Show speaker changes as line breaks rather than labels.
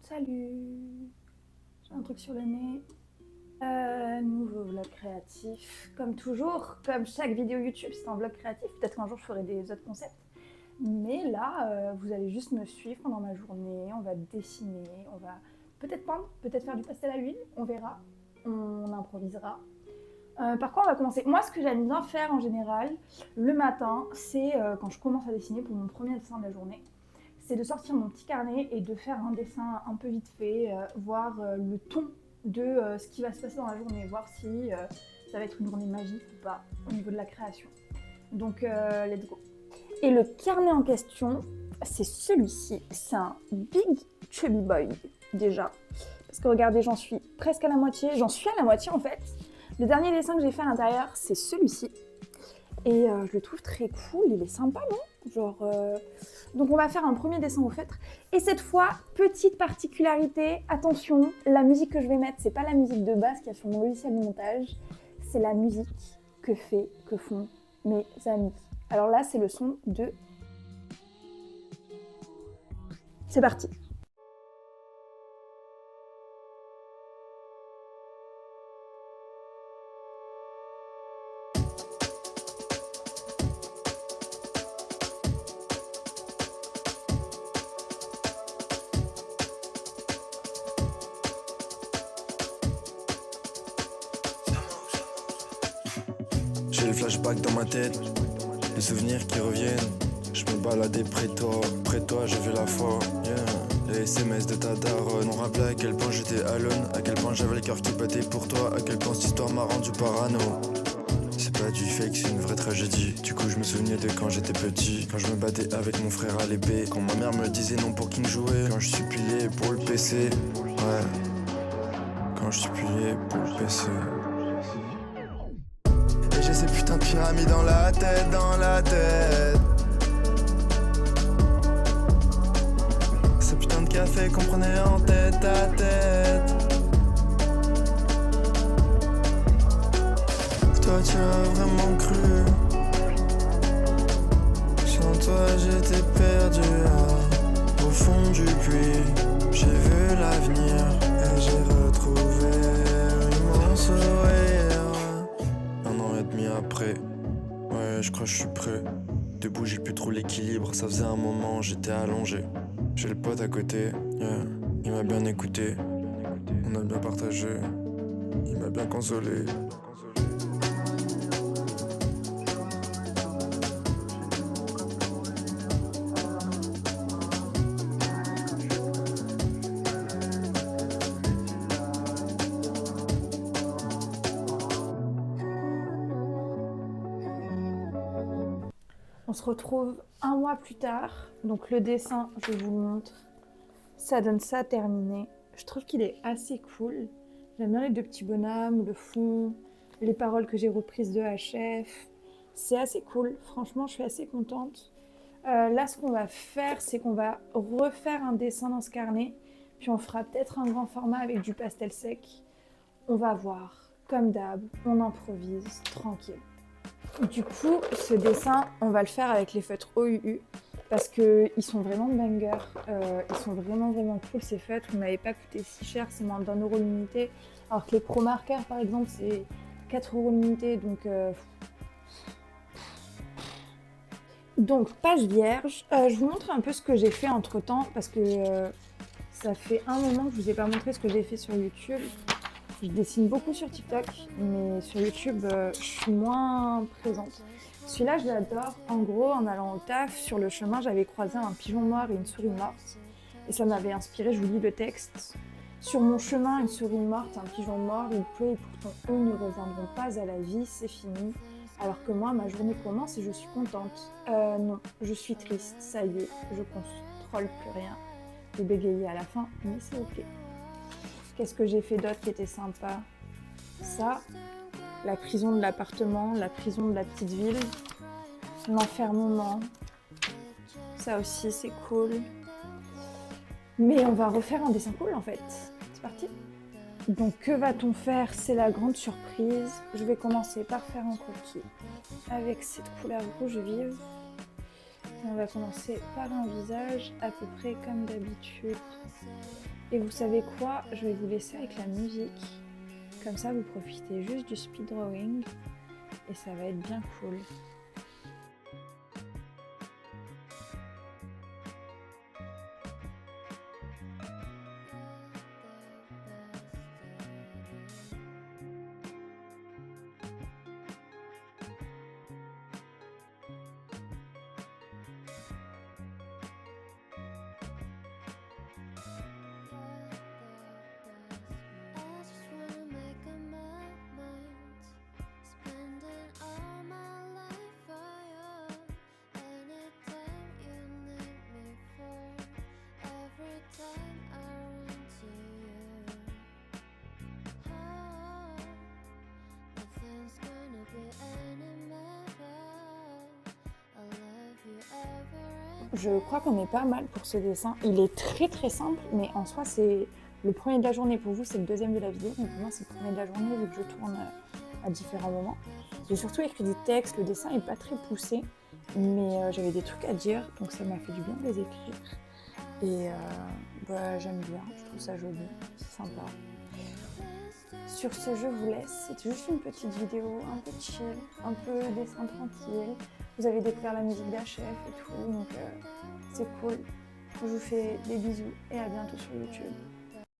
Salut, j'ai un truc sur le nez. Nouveau vlog créatif. Comme toujours, comme chaque vidéo YouTube, c'est un vlog créatif. Peut-être qu'un jour je ferai des autres concepts. Mais là, vous allez juste me suivre pendant ma journée. On va dessiner, on va peut-être peindre, peut-être faire du pastel à l'huile. On verra, on improvisera. Par quoi on va commencer? Moi, ce que j'aime bien faire en général, le matin, c'est quand je commence à dessiner pour mon premier dessin de la journée, c'est de sortir mon petit carnet et de faire un dessin un peu vite fait, voir le ton de ce qui va se passer dans la journée, voir si ça va être une journée magique ou pas au niveau de la création. Donc, let's go. Et le carnet en question, c'est celui-ci. C'est un Big Chubby Boy, déjà. Parce que regardez, j'en suis presque à la moitié. J'en suis à la moitié, en fait. Le dernier dessin que j'ai fait à l'intérieur, c'est celui-ci. Et je le trouve très cool, il est sympa, non? Genre, donc on va faire un premier dessin au feutre. Et cette fois, petite particularité, attention, la musique que je vais mettre, c'est pas la musique de base qu'il y a sur mon logiciel de montage, c'est la musique que font mes amis. Alors là, c'est le son de... C'est parti.
J'ai le flashback dans ma tête, les souvenirs qui reviennent. Je me baladais près de toi j'ai vu la foi, yeah. Les SMS de ta daronne m'ont rappelé à quel point j'étais alone, à quel point j'avais le cœur qui battait pour toi, à quel point cette histoire m'a rendu parano. C'est pas du fake, c'est une vraie tragédie. Du coup je me souvenais de quand j'étais petit, quand je me battais avec mon frère à l'épée, quand ma mère me disait non pour King jouer, quand je suppliais pour le PC, ouais, quand je suppliais pour le PC. Et j'ai ces putains de pyramides dans la tête, dans la tête. Ces putains de café qu'on prenait en tête à tête. Toi tu as vraiment cru. Sans toi j'étais perdu au fond du puits. J'ai vu l'avenir et j'ai retrouvé mon sourire. Un an et demi après, ouais je crois que je suis prêt. Debout j'ai plus trop l'équilibre, ça faisait un moment j'étais allongé. J'ai le pote à côté, yeah. Il m'a bien écouté, on a bien partagé, il m'a bien consolé.
On se retrouve un mois plus tard. Donc le dessin, je vous le montre. Ça donne ça terminé. Je trouve qu'il est assez cool. J'aime bien les deux petits bonhommes, le fond, les paroles que j'ai reprises de HF. C'est assez cool. Franchement, je suis assez contente. Là, ce qu'on va faire, c'est qu'on va refaire un dessin dans ce carnet. Puis on fera peut-être un grand format avec du pastel sec. On va voir. Comme d'hab, on improvise, tranquille. Du coup, ce dessin, on va le faire avec les feutres OUU parce qu'ils sont vraiment bangers. Ils sont vraiment cool ces feutres. Ils m'avaient pas coûté si cher, c'est moins d'1 € l'unité. Alors que les Pro Marker, par exemple, c'est 4 € l'unité. Donc, page vierge. Je vous montre un peu ce que j'ai fait entre temps parce que ça fait un moment que je vous ai pas montré ce que j'ai fait sur YouTube. Je dessine beaucoup sur TikTok, mais sur YouTube, je suis moins présente. Celui-là, je l'adore. En gros, en allant au taf, sur le chemin, j'avais croisé un pigeon noir et une souris morte. Et ça m'avait inspiré, je vous lis le texte. Sur mon chemin, une souris morte, un pigeon mort, il pleut et pourtant eux ne reviendront pas à la vie, c'est fini. Alors que moi, ma journée commence et je suis contente. Non, je suis triste, ça y est, je contrôle plus rien. J'ai bégayé à la fin, mais c'est ok. Qu'est-ce que j'ai fait d'autre qui était sympa? Ça, la prison de l'appartement, la prison de la petite ville, l'enfermement. Ça aussi, c'est cool. Mais on va refaire un dessin cool en fait. C'est parti. Donc que va-t-on faire? C'est la grande surprise. Je vais commencer par faire un croquis avec cette couleur rouge vive. On va commencer par un visage à peu près comme d'habitude. Et vous savez quoi? Je vais vous laisser avec la musique. Comme ça, vous profitez juste du speed drawing et ça va être bien cool. Je crois qu'on est pas mal pour ce dessin. Il est très très simple, mais en soi c'est le premier de la journée. Pour vous c'est le deuxième de la vidéo, mais pour moi c'est le premier de la journée vu que je tourne à différents moments. J'ai surtout écrit des textes, le dessin est pas très poussé, mais j'avais des trucs à dire, donc ça m'a fait du bien de les écrire. Et j'aime bien, je trouve ça joli, c'est sympa. Sur ce, je vous laisse. C'est juste une petite vidéo un peu chill, un peu dessin tranquille. Vous avez découvert la musique d'HF et tout, donc c'est cool. Je vous fais des bisous et à bientôt sur YouTube.